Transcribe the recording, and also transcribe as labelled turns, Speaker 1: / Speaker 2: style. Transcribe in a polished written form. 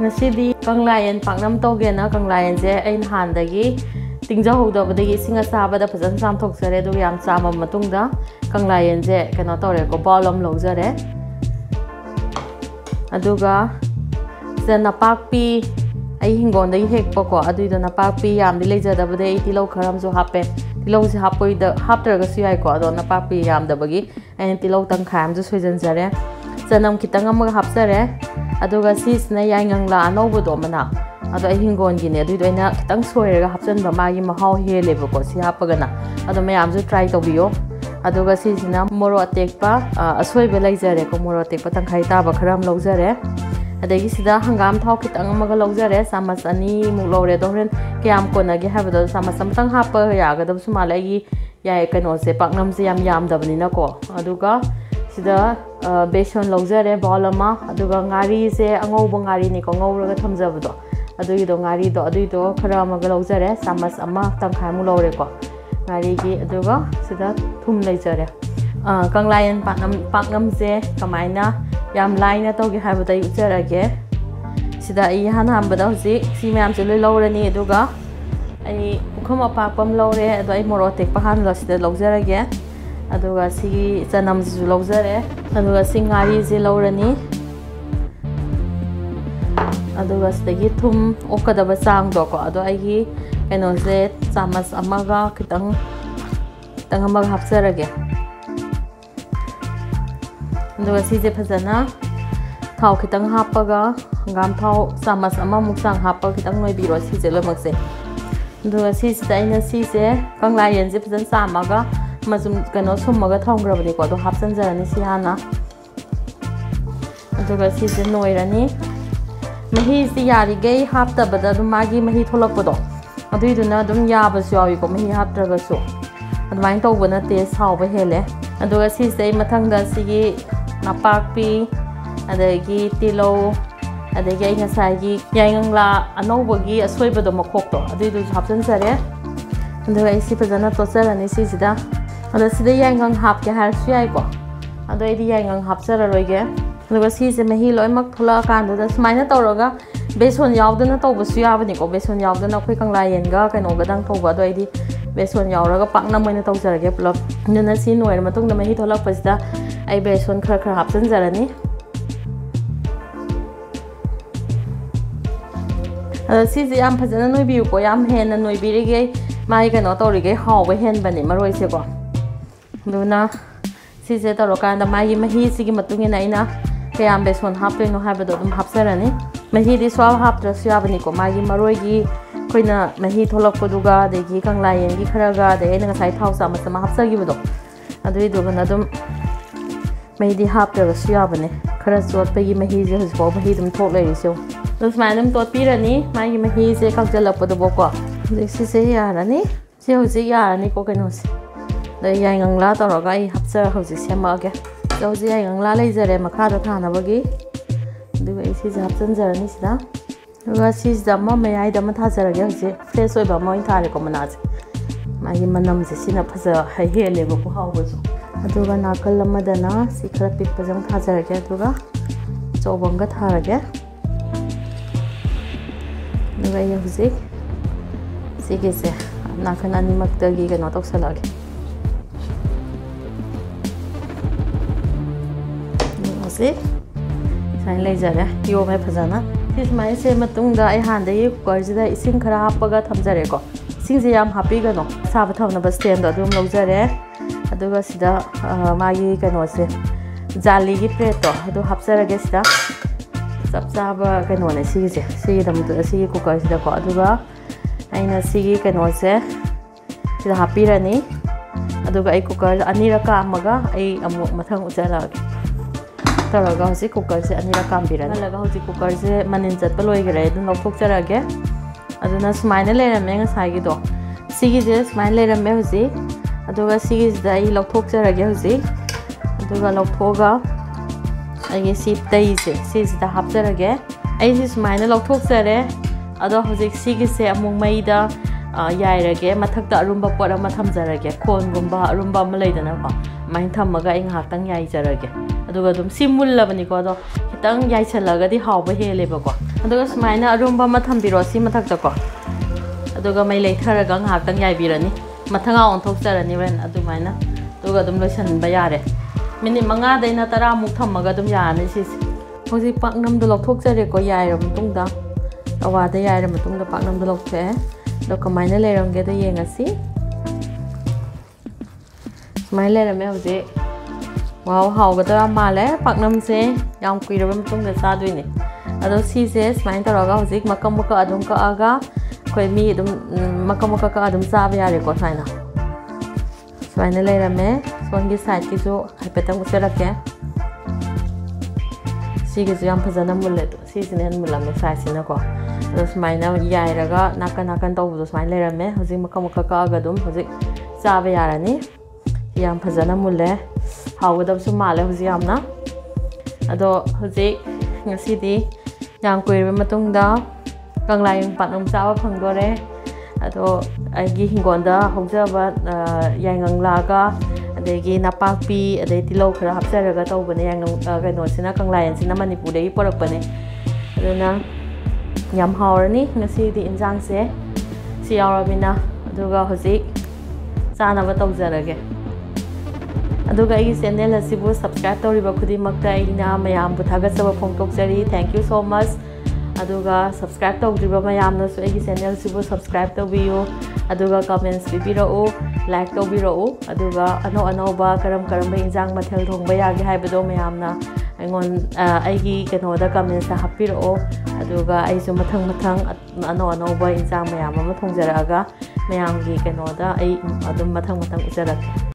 Speaker 1: ngasi kanglayen paknam togena kanglayen je ain handagi tingja hodabadagi singa sabada fajan sam thoksare du yam chama matungda kanglayen je keno tore ko bolom lojare aduga se napakpi ai hingon dai hekpa ko aduida napakpi yam di lejadabade ai tilo kharam jo hape tilo se hapoi da hapter ga siyai ko ado napakpi yam dabagi ai tilo tang kham jo soijan jare sanam kitang amaga hapsare aduga sisna yaingangla anobdo mana ado ai hingon gi ne aduida ina kitang soiraga hapsan ba magi mahau heleba ko si hapagana ado mayam jo try to biyo aduga sisina moro atekpa asoi be laijare ko moro atekpa tangkhai ta ba kharam lojare adagi sida hangam thau kitang amaga lojare samas ani mu lore do ren kyam ko na ge habado samas samtang hapa ya ga dab sumala gi ya kano se paknam se yam dabani na ko aduga sida beson lojare bolama aduga ngari se angau ngari ni ko ngau ga thamjabdo adugi do ngari do khara amaga lojare samas ama tangkhai mu lore ko ngari gi aduga sida thum leijare kanglayen paknam se kamaina yam laina toge habada ujarage sida ai han hambada hoji si mayam se loi lorani aduga ai ukham apakpam lore ado ai morotek pahan lo sida lojarage aduga si chanam ji lojare aduga singari je lorani aduga sidagi thum okadaba sang do ko ado ai gi keno se chamas amaga kitang amaga hapsarage aduga si je phajana thau kitang hapaga hangam thau chamas ama muksang hapa kitang noi biro si je lomak se aduga si staina si je kanglayen je phajan samaga mazum kano sumaga thongrabani ko do hapsan jarani si hana aduga si je noirani mahi si yari gei hapta bada du magi mahi tholakpodo aduiduna dum yabas yawi ko mahi haptraga su adwain tawbana taste hawba hele aduga si se mathangda sigi napakpi adagi tilo adagi ai ngasai yaingangla anobagi asoibado makokto aduidu hapsan sare aduga ai si pajana tosarani si sida ada sida yaingang hapke har siyai ko ado ai yaingang hapsara roige aduga si se mahi loimak thola kanduda smaina tawraga beson yawdana tawbasu yabani ko beson yawdana khoi kanglayen ga kaino gadang tawba do ai beson yawraga pakna moina tawjarage plop nuna si noir matungda mahi thola pasida ai beson khara hapsan jarani si je yam phajana noi biu ko yam hen noi birige mai kano torige hawba hen bani maroi se ko duna si je tawrokanda mai mahi sigi matungina ina kayam beson hapte no habado dum hapsarani mahi di swab haptra syabani ko mai maroi gi koina mahi tholak poduga degi kanglayen gi kharaga de ena sai thau sa masama hapsagi bodo adui dugana dum mahi di haptra syabane khara chot pegi mahi je hosbo mahi dum thok lai riso dum smanum tot pirani mai mahi je kakjalak podu boko desi se yarani se hoji yarani ko kaino se da yaingangla toroga ai hapsar hoji semage hoji yaingangla leijare makha da thana bagi duga isi je hapsan jarani sida duga si dama mayai dama thajarage hoji fresh oiba moi thare ko manaj magi manam je sina phaja hele bo ko hawbo aduga nakal amadana si khara pik pajang thajarage aduga chobanga tharage duga ye hoji sige se nakan animak tagi ga no toksalage hoji sain leijare yo mai phajana sis mai se matungda ai handa ye kukkar jida ising khara hapaga thamjare ko ising je yam happy ga no saba thawna ba stand do dum lojare aduga sida magi kano se jali gi plate to adu hapsarage sida sabsaba kano ne sigi je sigi dam to sigi kukkar sida ko aduga aina sigi kano se sida happy rani aduga ai kukkar aniraka amaga ai amuk mathang ujala taraga hoji kukkar se aniraka ambirani laga hoji kukkar se manin chatpa loigare dun lokthok jarage aduna smaina lerame ngasai gi do sigi je smaina lerame hoji aduga sigi da ai lokthok jarage hoji aduga lokthoga ai si tai se si da hapjarage ai si smaina lokthok jare ado hoji sigi se amung mai da yairage mathakta arumba pot ama thamjarage khon gumba arumba ama leidana ko main thamaga ai nghaktang yai jarage aduga dum simul labani ko do kitang yai chalaga di hawba hele ba ko ꯑꯗꯨꯒ ꯁꯨꯃꯥꯏꯅ ꯑꯔꯨꯝꯕ ꯑꯃ ꯊꯝꯕꯤꯔꯣ ꯁꯤ ꯃꯊꯛꯇꯀꯣ ꯑꯗꯨꯒ ꯃꯩ ꯂꯩꯊꯔꯒ ꯉꯥꯏꯍꯥꯛꯇꯪ ꯌꯥꯏꯕꯤꯔꯅꯤ ꯃꯊꯪ ꯑꯣꯟꯊꯣꯛꯆꯔꯅꯤ ꯍꯣꯔꯦꯟ ꯑꯗꯨꯃꯥꯏꯅ ꯑꯗꯨꯒ ꯑꯗꯨꯝ ꯂꯣꯏꯁꯤꯟꯕ ꯌꯥꯔꯦ ꯃꯤꯅꯤꯠ 5ꯗꯩꯅ 10ꯃꯨꯛ ꯊꯝꯃꯒ ꯑꯗꯨꯝ ꯌꯥꯔꯅꯤ ꯁꯤꯁꯦ ꯍꯧꯖꯤꯛ ꯄꯥꯛꯅꯝꯗꯣ ꯂꯧꯊꯣꯛꯆꯔꯦꯀꯣ ꯌꯥꯏꯔꯕ ꯃꯇꯨꯡꯗ ꯇꯋꯥꯗ ꯌꯥꯏꯔ ꯃꯇꯨꯡꯗ ꯄꯥꯛꯅꯝꯗꯣ ꯂꯧꯊꯣꯛꯑꯦ ꯑꯗꯣ ꯀꯃꯥꯏꯅ ꯂꯩꯔꯝꯒꯦꯗꯣ ꯌꯦꯡꯉꯁꯤ ꯁꯨꯃꯥꯏꯅ ꯂꯩꯔꯝꯃꯦ ꯍꯧꯖꯤꯛ ꯋꯥꯎ ꯍꯥꯎꯒꯗꯕ ꯃꯥꯜꯂꯦ ꯄꯥꯛꯅꯝꯁꯦ ꯌꯥꯝ ꯀꯨꯏꯔꯕ ꯃꯇꯨꯡꯗ ꯆꯥꯗꯣꯏꯅꯦ ꯑꯗꯣ ꯁꯤꯁꯦ ꯁꯨꯃꯥꯏꯅ ꯇꯧꯔꯒ ꯍꯧꯖꯤꯛ ꯃꯀꯛ ꯃꯀꯛ ꯑꯗꯨꯝ ꯀꯛꯑꯒ ꯑꯩꯈꯣꯏ ꯃꯤ ꯑꯗꯨꯝ ꯃꯀꯛ ꯃꯀꯛ ꯀꯛꯑ ꯑꯗꯨꯝ ꯆꯥꯕ ꯌꯥꯔꯦꯀꯣ ꯁꯨꯃꯥꯏꯅ ꯂꯩꯔꯝꯃꯦ ꯁꯣꯝꯒꯤ ꯁꯥꯏꯗꯀꯤꯁꯨ ꯍꯥꯏꯐꯦꯠꯇꯪ ꯎꯠꯆꯔꯛꯀꯦ ꯁꯤꯒꯤꯁꯨ ꯌꯥꯝ ꯐꯖꯅ ꯃꯨꯜꯂꯦ ꯁꯤꯁꯤꯅ ꯍꯦꯟꯅ ꯃꯨꯜꯂꯝꯃꯦ ꯁꯥꯏꯖꯁꯤꯅꯀꯣ ꯑꯗꯣ ꯁꯨꯃꯥꯏꯅ ꯌꯥꯏꯔꯒ ꯅꯥꯀꯟ ꯅꯥꯀꯟ ꯇꯧꯕꯗꯣ ꯁꯨꯃꯥꯏꯅ ꯂꯩꯔꯝꯃꯦ ꯍꯧꯖꯤꯛ ꯃꯀꯛ ꯃꯀꯛ ꯀꯛꯑꯒ ꯑꯗꯨꯝ ꯍꯧꯖꯤꯛ ꯆꯥꯕ ꯌꯥꯔꯅꯤ ꯌꯥꯝ ꯐꯖꯅ ꯃꯨꯜꯂꯦ ꯍꯥꯎꯒꯗꯕꯁꯨ ꯃꯥꯜꯂꯦ ꯍꯧꯖꯤꯛ ꯌꯥꯝꯅ ꯑꯗꯣ ꯍꯧꯖꯤꯛ ꯉꯁꯤꯗꯤ ꯌꯥꯝ ꯀꯨꯏꯔꯕ ꯃꯇꯨꯡꯗ ꯀꯪꯂꯥꯌꯦꯟ ꯄꯥꯛꯅꯝ ꯆꯥꯕ ꯐꯪꯗꯣꯔꯦ ꯑꯗꯣ ꯑꯩꯒꯤ ꯍꯤꯡꯒꯣꯜꯗ ꯍꯧꯖꯕ ꯌꯥꯏꯉꯪꯂꯥꯒ ꯑꯗꯒꯤ ꯅꯄꯥꯛꯄꯤ ꯑꯗꯩ ꯇꯤꯜꯍꯧ ꯈꯔ ꯍꯥꯞꯆꯔꯒ ꯇꯧꯕꯅꯦ ꯀꯩꯅꯣꯁꯤꯅ ꯀꯪꯂꯥꯌꯦꯟꯁꯤꯅ ꯃꯅꯤꯄꯨꯔꯗꯒꯤ ꯄꯨꯔꯛꯄꯅꯦ ꯑꯗꯨꯅ ꯌꯥꯝ ꯍꯥꯎꯔꯅꯤ ꯉꯁꯤꯗꯤ ꯏꯟꯖꯥꯡꯁꯦ ꯁꯤ ꯌꯥꯎꯔꯕꯅꯤꯅ ꯑꯗꯨꯒ ꯍꯧꯖꯤꯛ ꯆꯥꯅꯕ ꯇꯧꯖꯔꯒꯦ ꯑꯗꯨꯒ ꯑꯩꯒꯤ ꯆꯦꯅꯦꯜ ꯑꯁꯤꯕꯨ ꯁꯕꯁꯀ꯭ꯔꯥꯏꯕ ꯇꯧꯔꯤꯕ ꯈꯨꯗꯤꯡꯃꯛꯇ ꯑꯩꯅ ꯃꯌꯥꯝꯕꯨ ꯊꯥꯒꯠꯆꯕ ꯐꯣꯡꯗꯣꯛꯆꯔꯤ ꯊꯦꯡꯛ ꯌꯨ ꯁꯣ ꯃꯆ ꯑꯗꯨꯒ ꯁꯕꯁꯀ꯭ꯔꯥꯏꯕ ꯇꯧꯗ꯭ꯔꯤꯕ ꯃꯌꯥꯝꯅꯁꯨ ꯑꯩꯒꯤ ꯆꯦꯅꯦꯜꯁꯤꯕꯨ ꯁꯕꯁꯀ꯭ꯔꯥꯏꯕ ꯇꯧꯕꯤꯌꯨ ꯑꯗꯨꯒ ꯀꯃꯦꯟꯠꯁ ꯄꯤꯕꯤꯔꯛꯎ ꯂꯥꯏꯛ ꯇꯧꯕꯤꯔꯛꯎ ꯑꯗꯨꯒ ꯑꯅꯧ ꯑꯅꯧꯕ ꯀꯔꯝꯕ ꯏꯟꯖꯥꯡ ꯃꯊꯦꯜ ꯊꯣꯡꯕ ꯌꯥꯒꯦ ꯍꯥꯏꯕꯗꯣ ꯃꯌꯥꯝꯅ ꯑꯩꯒꯤ ꯀꯩꯅꯣꯗ ꯀꯃꯦꯟꯠꯁꯇ ꯍꯥꯞꯄꯤꯔꯛꯑꯣ ꯑꯗꯨꯒ ꯑꯩꯁꯨ ꯃꯊꯪ ꯑꯅꯧ ꯑꯅꯧꯕ ꯏꯟꯖꯥꯡ ꯃꯌꯥꯝ ꯑꯃ ꯊꯣꯡꯖꯔꯛꯑꯒ ꯃꯌꯥꯝꯒꯤ ꯀꯩꯅꯣꯗ ꯑꯩ ꯑꯗꯨꯝ ꯃꯊꯪ ꯎꯠꯆꯔꯛꯀꯦ